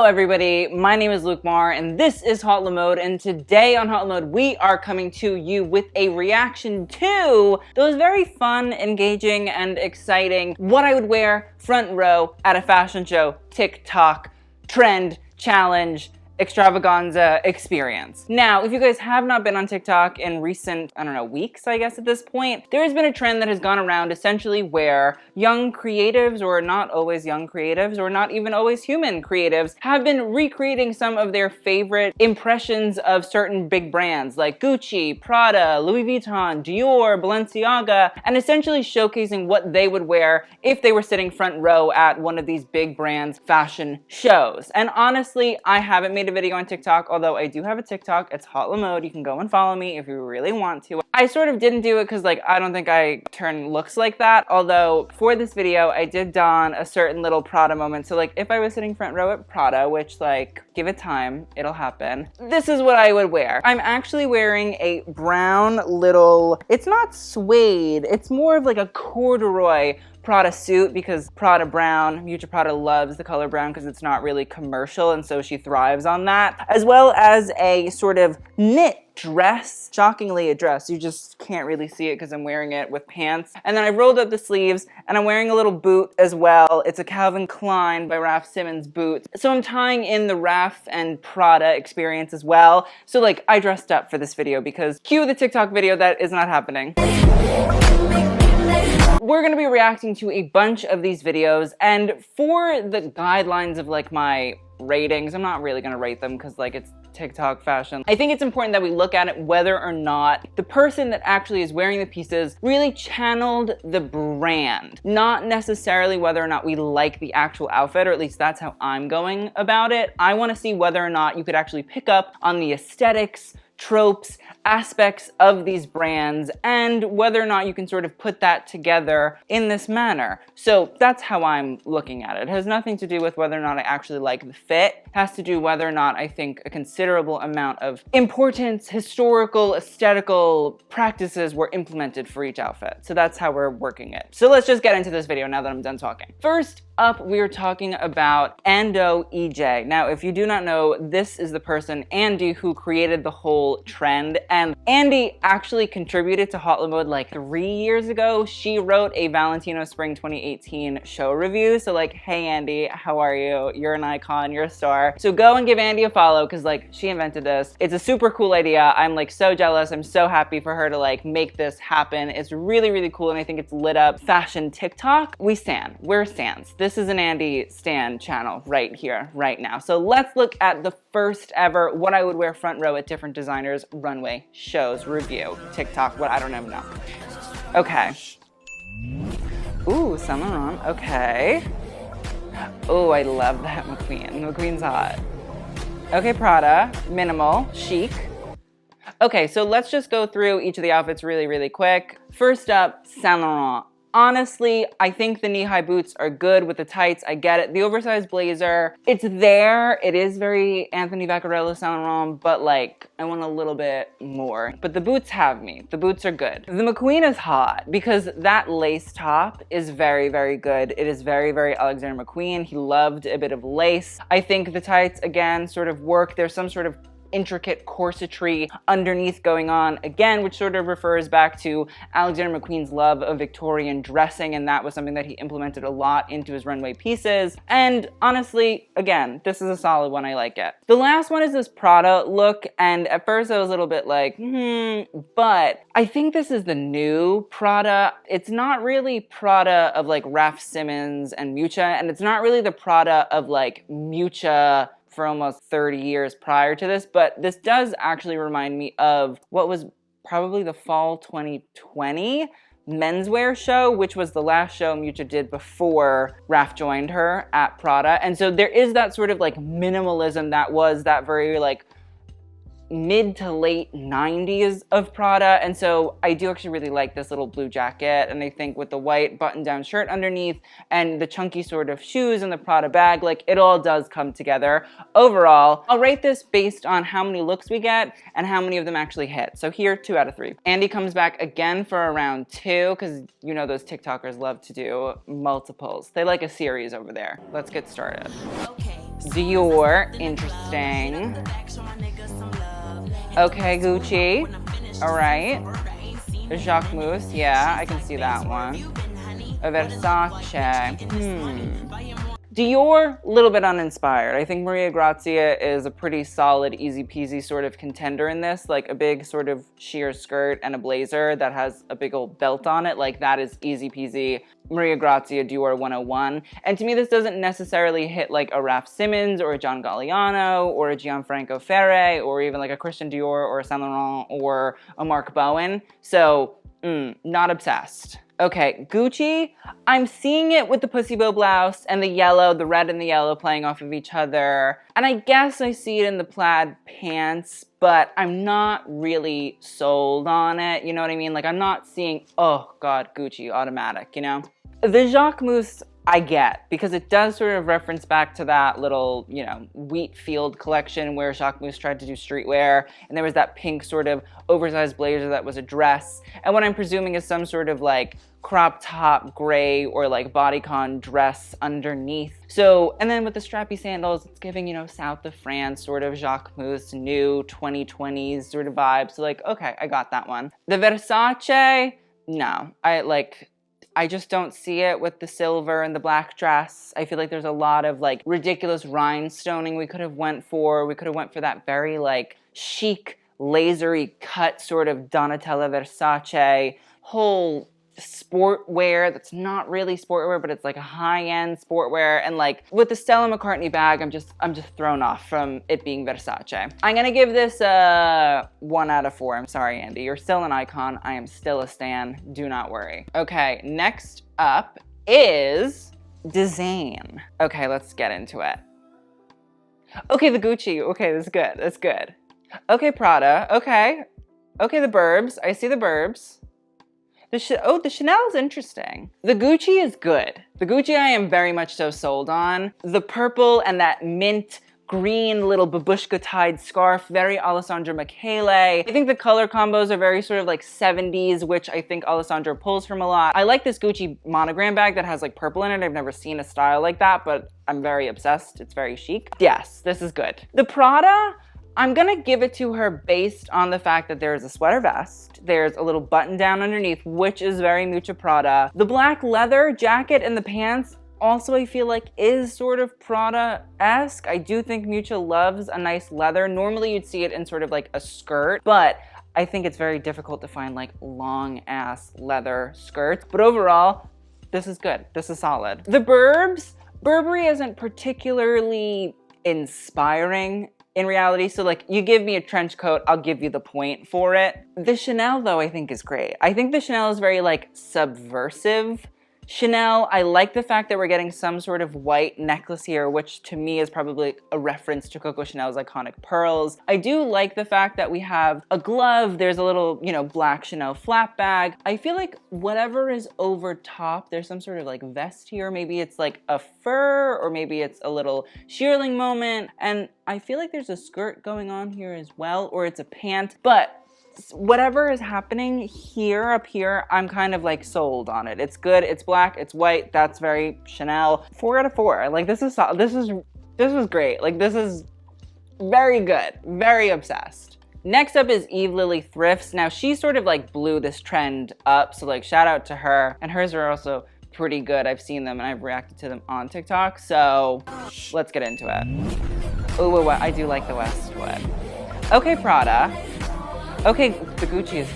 everybody, my name is Luke Marr and this is HauteLeMode, and today on HauteLeMode we are coming to you with a reaction to those very fun, engaging, and exciting what I would wear front row at a fashion show, TikTok, trend, challenge, extravaganza experience. Now, if you guys have not been on TikTok in recent, I don't know, weeks, I guess at this point, there has been a trend that has gone around essentially where young creatives, or not always young creatives, or not even always human creatives, have been recreating some of their favorite impressions of certain big brands like Gucci, Prada, Louis Vuitton, Dior, Balenciaga, and essentially showcasing what they would wear if they were sitting front row at one of these big brands' fashion shows. And honestly, I haven't made a video on TikTok, although I do have a TikTok. It's HauteLeMode. You can go and follow me if you really want to. I sort of didn't do it because I don't think I turn looks like that, although for this video I did don a certain little Prada moment. So if I was sitting front row at Prada, which give it time, it'll happen, this is what I would wear. I'm actually wearing a brown little, it's not suede, it's more of a corduroy Prada suit, because Prada brown, Miuccia Prada loves the color brown because it's not really commercial, and so she thrives on that, as well as a sort of knit dress, shockingly a dress, you just can't really see it because I'm wearing it with pants, and then I rolled up the sleeves and I'm wearing a little boot as well. It's a Calvin Klein by Raf Simons boot, so I'm tying in the Raf and Prada experience as well. So I dressed up for this video because cue the TikTok video that is not happening. We're gonna be reacting to a bunch of these videos, and for the guidelines of my ratings, I'm not really gonna rate them because it's TikTok fashion. I think it's important that we look at it whether or not the person that actually is wearing the pieces really channeled the brand, not necessarily whether or not we like the actual outfit, or at least that's how I'm going about it. I want to see whether or not you could actually pick up on the aesthetics, tropes, aspects of these brands, and whether or not you can sort of put that together in this manner. So that's how I'm looking at it. It has nothing to do with whether or not I actually like the fit. It has to do whether or not I think a considerable amount of importance, historical, aesthetical practices were implemented for each outfit. So that's how we're working it. So let's just get into this video now that I'm done talking. First up, we are talking about EJ. Now, if you do not know, this is the person, Andie, who created the whole trend. And Andie actually contributed to HauteLeMode 3 years ago. She wrote a Valentino Spring 2018 show review. So hey Andie, how are you? You're an icon, you're a star. So go and give Andie a follow because she invented this. It's a super cool idea. I'm so jealous. I'm so happy for her to make this happen. It's really, really cool, and I think it's lit up fashion TikTok. We stan. We're stans. This is an Andie stan channel right here, right now. So let's look at the first ever what I would wear front row at different designers runway shows review. TikTok, what, I don't even know. Okay. Ooh, Saint Laurent, okay. Oh, I love that McQueen. McQueen's hot. Okay, Prada, minimal, chic. Okay, so let's just go through each of the outfits really, really quick. First up, Saint Laurent. Honestly, I think the knee-high boots are good with the tights. I get it. The oversized blazer, it's there. It is very Anthony Vaccarello Saint Laurent, but I want a little bit more. But the boots have me. The boots are good. The McQueen is hot because that lace top is very, very good. It is very, very Alexander McQueen. He loved a bit of lace. I think the tights, again, sort of work. There's some sort of intricate corsetry underneath going on again, which sort of refers back to Alexander McQueen's love of Victorian dressing, and that was something that he implemented a lot into his runway pieces. And honestly, again, this is a solid one. I like it. The last one is this Prada look, and at first I was a little bit but I think this is the new Prada. It's not really Prada of Raf Simons and Miuccia, and it's not really the Prada of Miuccia for almost 30 years prior to this, but this does actually remind me of what was probably the fall 2020 menswear show, which was the last show Miuccia did before Raf joined her at Prada. And so there is that sort of minimalism that was that very mid to late 90s of Prada, and so I do actually really like this little blue jacket, and I think with the white button-down shirt underneath and the chunky sort of shoes and the Prada bag, it all does come together. Overall, I'll rate this based on how many looks we get and how many of them actually hit. So here, 2 out of 3. Andie comes back again for around 2, because you know those TikTokers love to do multiples. They like a series over there. Let's get started. Okay. Dior, interesting. Okay, Gucci, all right. Jacquemus, yeah, I can see that one. A Versace, Dior, a little bit uninspired. I think Maria Grazia is a pretty solid, easy peasy sort of contender in this. Like a big sort of sheer skirt and a blazer that has a big old belt on it. Like that is easy peasy. Maria Grazia, Dior 101. And to me, this doesn't necessarily hit like a Raf Simons or a John Galliano or a Gianfranco Ferre or even like a Christian Dior or a Saint Laurent or a Mark Bowen. So, not obsessed. Okay, Gucci, I'm seeing it with the pussy bow blouse and the yellow, the red and the yellow playing off of each other. And I guess I see it in the plaid pants, but I'm not really sold on it. You know what I mean? Like I'm not seeing, oh God, Gucci automatic, you know? The Jacquemus I get, because it does sort of reference back to that little, you know, wheat field collection where Jacquemus tried to do streetwear, and there was that pink sort of oversized blazer that was a dress, and what I'm presuming is some sort of like crop top gray or like bodycon dress underneath. So, and then with the strappy sandals, it's giving, you know, South of France sort of Jacquemus, new 2020s sort of vibe. So like, okay, I got that one. The Versace, no, I just don't see it with the silver and the black dress. I feel like there's a lot of like ridiculous rhinestoning we could have went for. We could have went for that very like chic, lasery cut sort of Donatella Versace whole sportwear that's not really sportwear, but it's like a high-end sportwear. And like with the Stella McCartney bag, I'm just thrown off from it being Versace. I'm gonna give this a 1 out of 4. I'm sorry, Andie. You're still an icon. I am still a stan. Do not worry. Okay, next up is Design. Okay, let's get into it. Okay, the Gucci. Okay, that's good. That's good. Okay, Prada. Okay. Okay, the Burbs. I see the Burbs. The Chanel is interesting. The Gucci is good. The Gucci I am very much so sold on. The purple and that mint green little babushka tied scarf, very Alessandro Michele. I think the color combos are very sort of like 70s, which I think Alessandro pulls from a lot. I like this Gucci monogram bag that has like purple in it. I've never seen a style like that, but I'm very obsessed. It's very chic. Yes, this is good. The Prada, I'm gonna give it to her based on the fact that there's a sweater vest, there's a little button down underneath, which is very Mucha Prada. The black leather jacket and the pants also I feel like is sort of Prada-esque. I do think Mucha loves a nice leather. Normally you'd see it in sort of like a skirt, but I think it's very difficult to find like long ass leather skirts. But overall, this is good. This is solid. The Burbs, Burberry isn't particularly inspiring in reality, so like you give me a trench coat, I'll give you the point for it. The Chanel though I think is great. I think the Chanel is very like subversive. Chanel, I like the fact that we're getting some sort of white necklace here, which to me is probably a reference to Coco Chanel's iconic pearls. I do like the fact that we have a glove, there's a little, you know, black Chanel flap bag. I feel like whatever is over top, there's some sort of like vest here. Maybe it's like a fur, or maybe it's a little shearling moment. And I feel like there's a skirt going on here as well, or it's a pant, but whatever is happening here, up here, I'm kind of like sold on it. It's good, it's black, it's white, that's very Chanel. 4 out of 4. Like this was great. Like this is very good, very obsessed. Next up is Eve Lily Thrifts. Now she sort of like blew this trend up, so like shout out to her. And hers are also pretty good. I've seen them and I've reacted to them on TikTok, so let's get into it. Oh, I do like the Westwood. Okay, Prada. Okay, the Gucci is,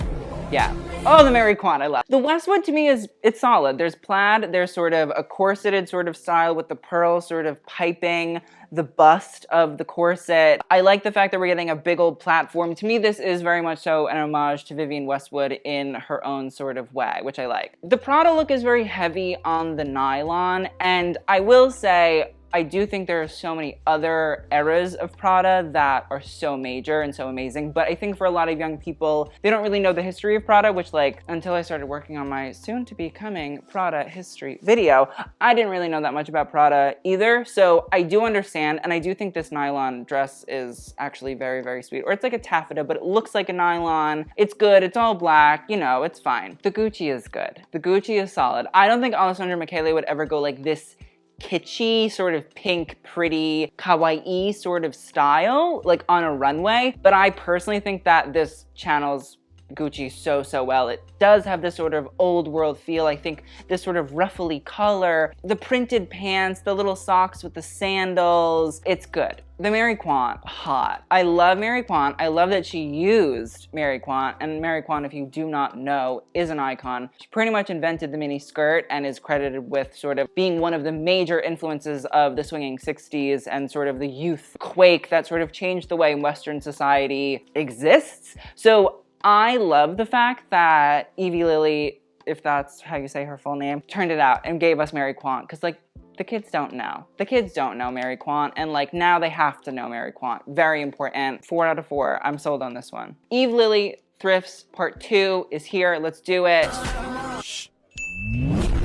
yeah. Oh, the Mary Kwan, I love. The Westwood to me it's solid. There's plaid, there's sort of a corseted sort of style with the pearls sort of piping the bust of the corset. I like the fact that we're getting a big old platform. To me, this is very much so an homage to Vivienne Westwood in her own sort of way, which I like. The Prada look is very heavy on the nylon, and I will say, I do think there are so many other eras of Prada that are so major and so amazing, but I think for a lot of young people, they don't really know the history of Prada, which like, until I started working on my soon-to-be-coming Prada history video, I didn't really know that much about Prada either, so I do understand, and I do think this nylon dress is actually very, very sweet. Or it's like a taffeta, but it looks like a nylon. It's good, it's all black, you know, it's fine. The Gucci is good. The Gucci is solid. I don't think Alessandro Michele would ever go like this kitschy, sort of pink, pretty, kawaii sort of style, like on a runway. But I personally think that this channels Gucci so well. It does have this sort of old world feel. I think this sort of ruffly color, the printed pants, the little socks with the sandals, it's good. The Mary Quant, hot. I love Mary Quant. I love that she used Mary Quant, and Mary Quant, if you do not know, is an icon. She pretty much invented the mini skirt and is credited with sort of being one of the major influences of the swinging 60s and sort of the youth quake that sort of changed the way Western society exists. So I love the fact that Evie Lily, if that's how you say her full name, turned it out and gave us Mary Quant, because like the kids don't know. The kids don't know Mary Quant, and like now they have to know Mary Quant. Very important. 4 out of 4. I'm sold on this one. Eve Lily Thrifts Part 2 is here. Let's do it.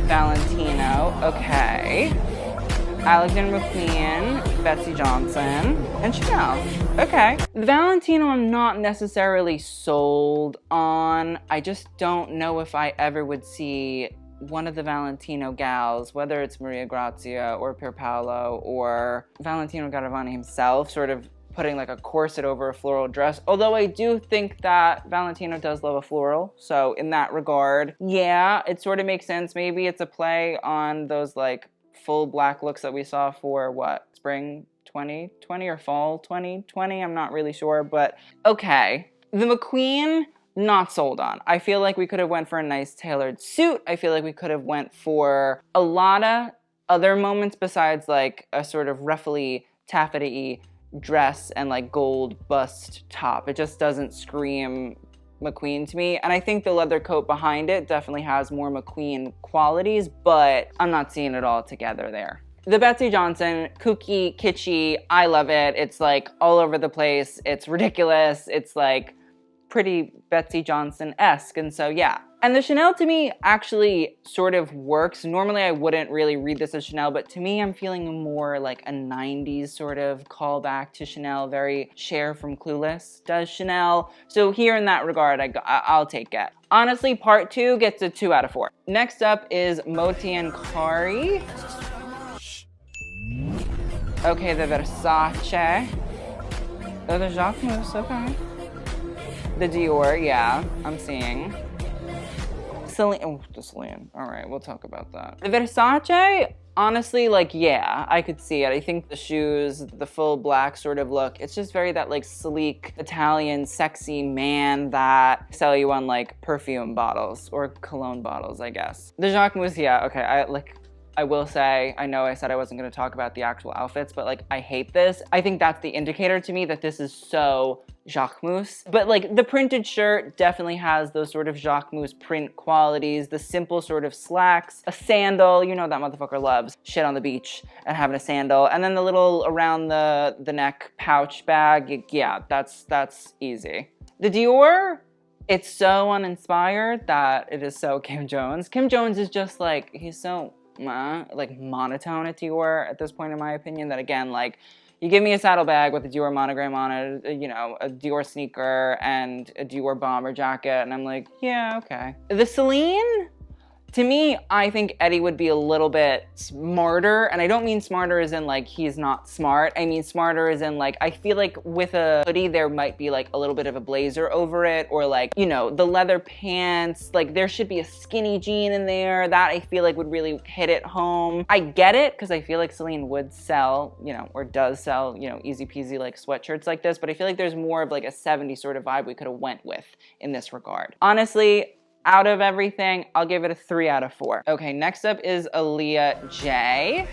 Valentino, okay. Alexander McQueen, Betsy Johnson, and Chanel. Okay. Valentino I'm not necessarily sold on. I just don't know if I ever would see one of the Valentino gals, whether it's Maria Grazia or Pier Paolo or Valentino Garavani himself, sort of putting like a corset over a floral dress. Although I do think that Valentino does love a floral. So in that regard, yeah, it sort of makes sense. Maybe it's a play on those like full black looks that we saw for what, spring 2020 or fall 2020? I'm not really sure, but okay. The McQueen, not sold on. I feel like we could have went for a nice tailored suit. I feel like we could have went for a lot of other moments besides like a sort of ruffly taffety dress and like gold bust top. It just doesn't scream McQueen to me, and I think the leather coat behind it definitely has more McQueen qualities, but I'm not seeing it all together there. The Betsy Johnson, kooky, kitschy, I love it. It's like all over the place. It's ridiculous. It's like pretty Betsy Johnson-esque, and so yeah. And the Chanel to me actually sort of works. Normally I wouldn't really read this as Chanel, but to me I'm feeling more like a 90s sort of callback to Chanel, very Cher from Clueless does Chanel. So here in that regard, I'll take it. Honestly, part 2 gets a 2 out of 4. Next up is Moti and Kari. Okay, the Versace. Oh, the Jacquemus, okay. The Dior, yeah, I'm seeing. CELINE, oh, the CELINE. All right, we'll talk about that. The Versace, honestly, like, yeah, I could see it. I think the shoes, the full black sort of look, it's just very that like sleek, Italian, sexy man that sell you on like perfume bottles or cologne bottles, I guess. The Jacquemus, yeah, okay, I will say, I know I said I wasn't gonna talk about the actual outfits, but like, I hate this. I think that's the indicator to me that this is so Jacquemus. But like, the printed shirt definitely has those sort of Jacquemus print qualities, the simple sort of slacks, a sandal, you know that motherfucker loves shit on the beach and having a sandal, and then the little around the neck pouch bag, yeah, that's easy. The Dior, it's so uninspired that it is so Kim Jones. Kim Jones is just like, he's so like monotone at Dior at this point in my opinion, that again, like, you give me a saddlebag with a Dior monogram on it, you know, a Dior sneaker and a Dior bomber jacket, and I'm like, yeah, okay. The CELINE, to me, I think Eddie would be a little bit smarter, and I don't mean smarter as in like he's not smart. I mean smarter as in like, I feel like with a hoodie there might be like a little bit of a blazer over it, or like, you know, the leather pants, like there should be a skinny jean in there. That I feel like would really hit it home. I get it, because I feel like CELINE would sell, you know, or does sell, you know, easy peasy like sweatshirts like this, but I feel like there's more of like a 70s sort of vibe we could have went with in this regard. Honestly, out of everything, I'll give it a 3 out of 4. Okay, next up is Aaliyah J.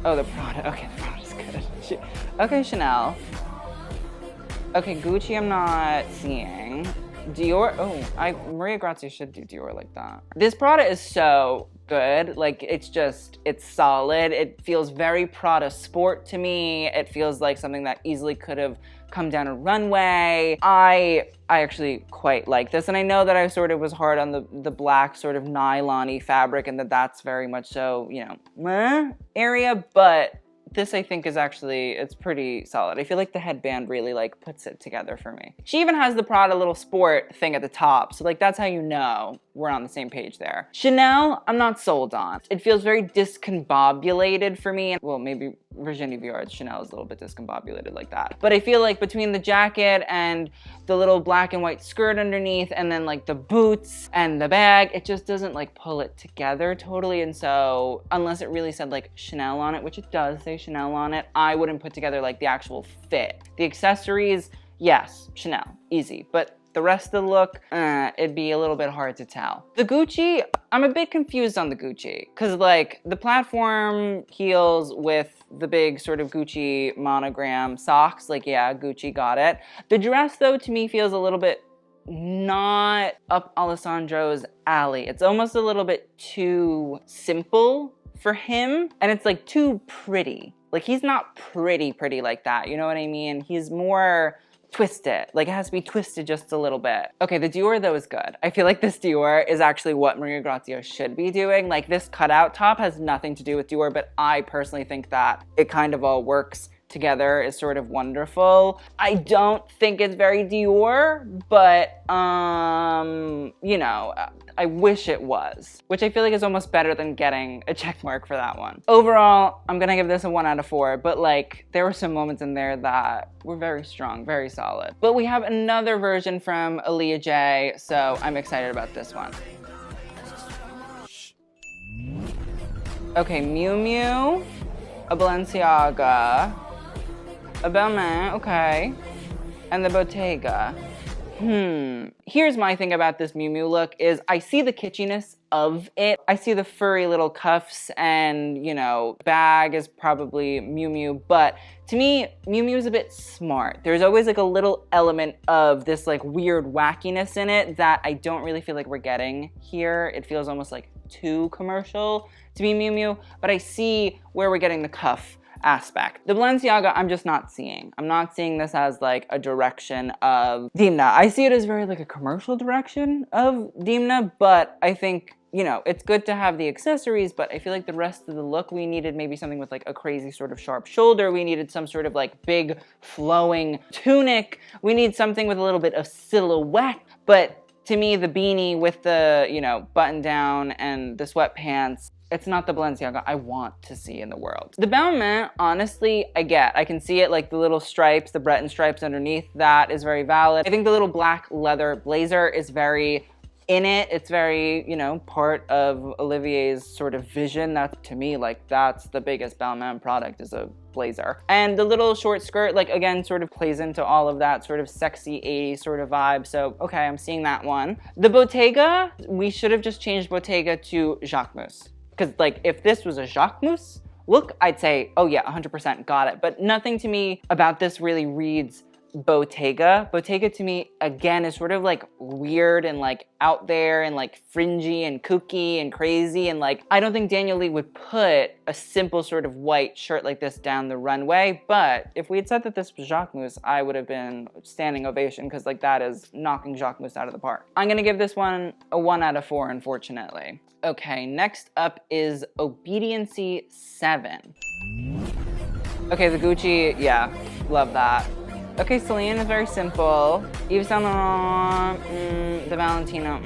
Oh, the Prada. Okay, the Prada's good. Okay, Chanel. Okay, Gucci I'm not seeing. Dior, oh, Maria Grazia should do Dior like that. This Prada is so good. Like, it's solid. It feels very Prada sport to me. It feels like something that easily could have come down a runway. I actually quite like this, and I know that I sort of was hard on the black sort of nylon-y fabric, and that's very much so, you know, meh area, but this I think is actually, it's pretty solid. I feel like the headband really like puts it together for me. She even has the Prada little sport thing at the top. So like that's how you know we're on the same page there. Chanel, I'm not sold on. It feels very discombobulated for me. Well, maybe Virginie Viard's Chanel is a little bit discombobulated like that. But I feel like between the jacket and the little black and white skirt underneath and then like the boots and the bag, it just doesn't like pull it together totally. And so unless it really said like Chanel on it, which it does say Chanel on it, I wouldn't put together like the actual fit. The accessories, yes, Chanel, easy. But the rest of the look, it'd be a little bit hard to tell. The Gucci, I'm a bit confused on the Gucci because like the platform heels with the big sort of Gucci monogram socks, like yeah, Gucci got it. The dress though to me feels a little bit not up Alessandro's alley. It's almost a little bit too simple for him and it's like too pretty. Like he's not pretty like that, you know what I mean? He's more twisted, like it has to be twisted just a little bit. Okay, the Dior though is good. I feel like this Dior is actually what Maria Grazia should be doing. Like this cutout top has nothing to do with Dior, but I personally think that it kind of all works together, is sort of wonderful. I don't think it's very Dior, but you know, I wish it was, which I feel like is almost better than getting a check mark for that one. Overall, I'm gonna give this a 1 out of 4, but like there were some moments in there that were very strong, very solid. But we have another version from Aaliyah J, so I'm excited about this one. Okay, Miu Miu, a Balenciaga, a Balmain, okay, and the Bottega. Here's my thing about this Miu Miu look is I see the kitschiness of it. I see the furry little cuffs and, you know, bag is probably Miu Miu, but to me, Miu Miu is a bit smart. There's always like a little element of this like weird wackiness in it that I don't really feel like we're getting here. It feels almost like too commercial to be Miu Miu, but I see where we're getting the cuff aspect. The Balenciaga, I'm just not seeing. I'm not seeing this as like a direction of Demna. I see it as very like a commercial direction of Demna, but I think, you know, it's good to have the accessories, but I feel like the rest of the look, we needed maybe something with like a crazy sort of sharp shoulder. We needed some sort of like big flowing tunic. We need something with a little bit of silhouette, but to me, the beanie with the, you know, button down and the sweatpants, it's not the Balenciaga I want to see in the world. The Balmain, honestly, I get. I can see it, like the little stripes, the Breton stripes underneath, that is very valid. I think the little black leather blazer is very in it. It's very, you know, part of Olivier's sort of vision. That, to me, like that's the biggest Balmain product is a blazer. And the little short skirt, like again, sort of plays into all of that sort of sexy 80s sort of vibe. So, okay, I'm seeing that one. The Bottega, we should have just changed Bottega to Jacquemus. Because like if this was a Jacquemus look, I'd say, oh yeah, 100% got it. But nothing to me about this really reads Bottega. Bottega to me, again, is sort of like weird and like out there and like fringy and kooky and crazy. And like, I don't think Daniel Lee would put a simple sort of white shirt like this down the runway. But if we had said that this was Jacquemus, I would have been standing ovation because like that is knocking Jacquemus out of the park. I'm gonna give this one a 1 out of 4, unfortunately. Okay, next up is Obediency 7. Okay, the Gucci, yeah, love that. Okay, CELINE is very simple. Yves Saint Laurent, the Valentino,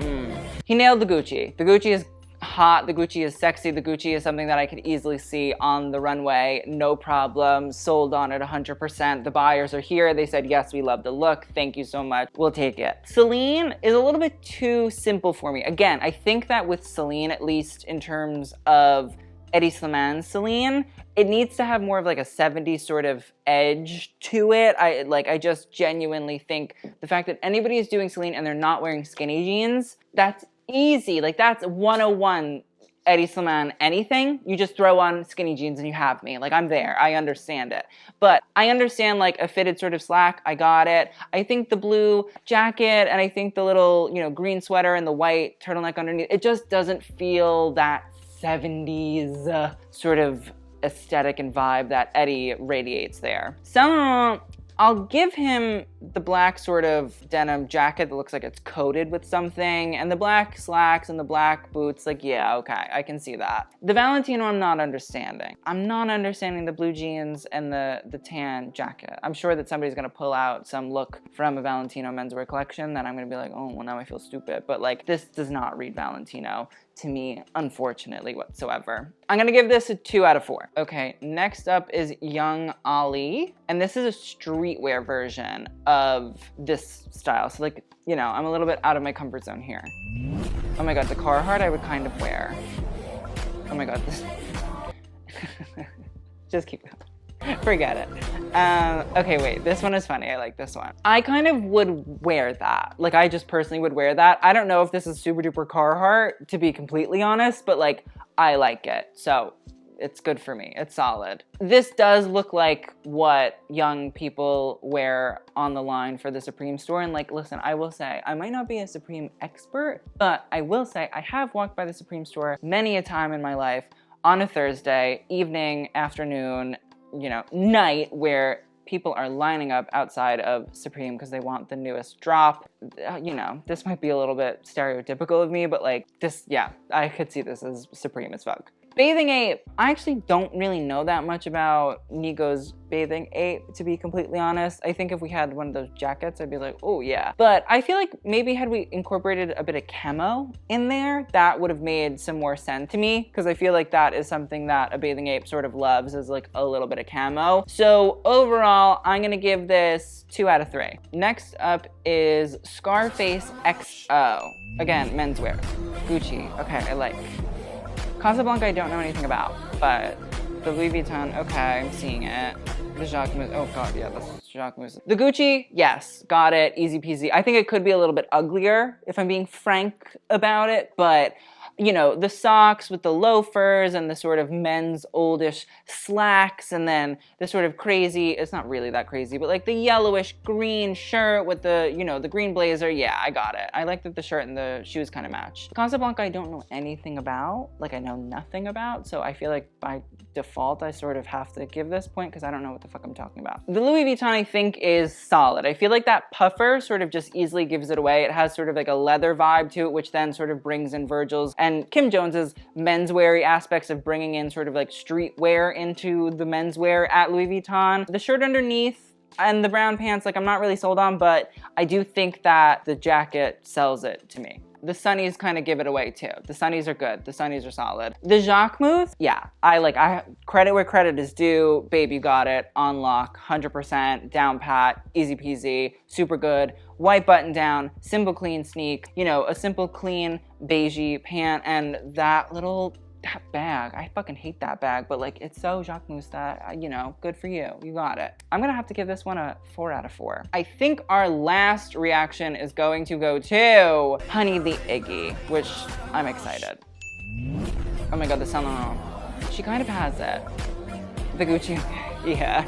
He nailed the Gucci. The Gucci is hot, the Gucci is sexy, the Gucci is something that I could easily see on the runway, no problem, sold on it 100%. The buyers are here, they said, yes, we love the look, thank you so much, we'll take it. CELINE is a little bit too simple for me. Again, I think that with CELINE, at least in terms of Eddie Sliman's CELINE, it needs to have more of like a 70s sort of edge to it. I just genuinely think the fact that anybody is doing CELINE and they're not wearing skinny jeans, that's easy. Like that's 101 Eddie Sliman anything. You just throw on skinny jeans and you have me. Like I'm there, I understand it. But I understand like a fitted sort of slack, I got it. I think the blue jacket and I think the little, you know, green sweater and the white turtleneck underneath, it just doesn't feel that 70s sort of aesthetic and vibe that Eddie radiates there. Saint Laurent, I'll give him the black sort of denim jacket that looks like it's coated with something, and the black slacks and the black boots, like, yeah, okay, I can see that. The Valentino I'm not understanding. I'm not understanding the blue jeans and the tan jacket. I'm sure that somebody's gonna pull out some look from a Valentino menswear collection that I'm gonna be like, oh, well, now I feel stupid. But like, this does not read Valentino to me, unfortunately, whatsoever. I'm gonna give this a 2 out of 4. Okay, next up is Young Ali, and this is a streetwear version of this style. So like, you know, I'm a little bit out of my comfort zone here. Oh my God, the Carhartt I would kind of wear. Oh my God, this. Just keep going. Forget it. Okay, wait, this one is funny. I like this one. I kind of would wear that. Like, I just personally would wear that. I don't know if this is super duper Carhartt, to be completely honest, but like, I like it. So it's good for me. It's solid. This does look like what young people wear on the line for the Supreme store. And like, listen, I will say, I might not be a Supreme expert, but I will say I have walked by the Supreme store many a time in my life on a Thursday, evening, afternoon, you know, night, where people are lining up outside of Supreme because they want the newest drop. You know, this might be a little bit stereotypical of me, but like this, yeah, I could see this as Supreme as fuck. Bathing Ape, I actually don't really know that much about Nico's Bathing Ape, to be completely honest. I think if we had one of those jackets, I'd be like, oh yeah. But I feel like maybe had we incorporated a bit of camo in there, that would have made some more sense to me, because I feel like that is something that a Bathing Ape sort of loves, is like a little bit of camo. So overall, I'm gonna give this 2 out of 3. Next up is Scarface XO. Again, menswear. Gucci, okay, I like. Casablanca I don't know anything about, but the Louis Vuitton, okay, I'm seeing it. The Jacquemus, oh God, yeah, that's Jacquemus. The Gucci, yes, got it, easy peasy. I think it could be a little bit uglier, if I'm being frank about it, but you know, the socks with the loafers and the sort of men's oldish slacks, and then the sort of crazy, it's not really that crazy, but like the yellowish green shirt with the, you know, the green blazer. Yeah, I got it. I like that the shirt and the shoes kind of match. Casablanca I don't know anything about, like I know nothing about, so I feel like by default I sort of have to give this point because I don't know what the fuck I'm talking about. The Louis Vuitton I think is solid. I feel like that puffer sort of just easily gives it away. It has sort of like a leather vibe to it, which then sort of brings in Virgil's and Kim Jones's menswear aspects of bringing in sort of like streetwear into the menswear at Louis Vuitton. The shirt underneath and the brown pants, like I'm not really sold on, but I do think that the jacket sells it to me. The sunnies kind of give it away too. The sunnies are good. The sunnies are solid. The Jacquemus, yeah, I credit where credit is due. Babe, you got it. On lock, 100%, down pat, easy peasy, super good. White button down, simple clean sneak, you know, a simple clean beigey pant, and that bag. I fucking hate that bag, but like it's so Jacquemus that, you know, good for you. You got it. I'm gonna have to give this one a 4 out of 4. I think our last reaction is going to go to Honey the Iggy, which I'm excited. Oh my God, the Saint Laurent. She kind of has it. The Gucci, yeah.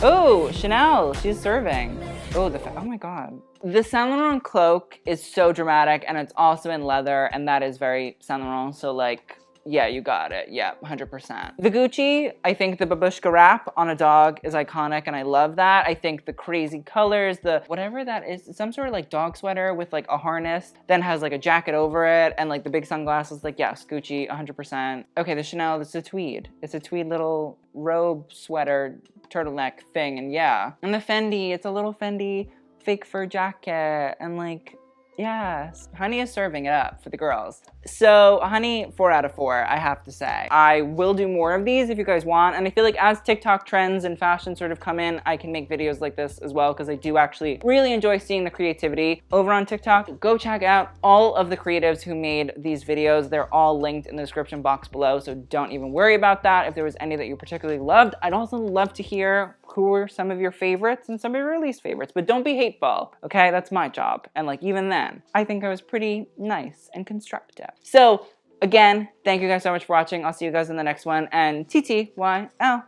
Oh, Chanel, she's serving. Oh, oh my God. The Saint Laurent cloak is so dramatic, and it's also in leather, and that is very Saint Laurent, so like, yeah, you got it. Yeah, 100%. The Gucci, I think the babushka wrap on a dog is iconic, and I love that. I think the crazy colors, the whatever that is, some sort of like dog sweater with like a harness, then has like a jacket over it, and like the big sunglasses, like yes, Gucci, 100%. Okay, the Chanel, it's a tweed. It's a tweed little robe sweater turtleneck thing, and yeah. And the Fendi, it's a little Fendi fake fur jacket, and like, yes. Honey is serving it up for the girls. So Honey, 4 out of 4, I have to say. I will do more of these if you guys want, and I feel like as TikTok trends and fashion sort of come in, I can make videos like this as well, because I do actually really enjoy seeing the creativity over on TikTok. Go check out all of the creatives who made these videos. They're all linked in the description box below, so don't even worry about that. If there was any that you particularly loved, I'd also love to hear who are some of your favorites and some of your least favorites, but don't be hateful, okay? That's my job. And like, even then, I think I was pretty nice and constructive. So again, thank you guys so much for watching. I'll see you guys in the next one, and TTYL.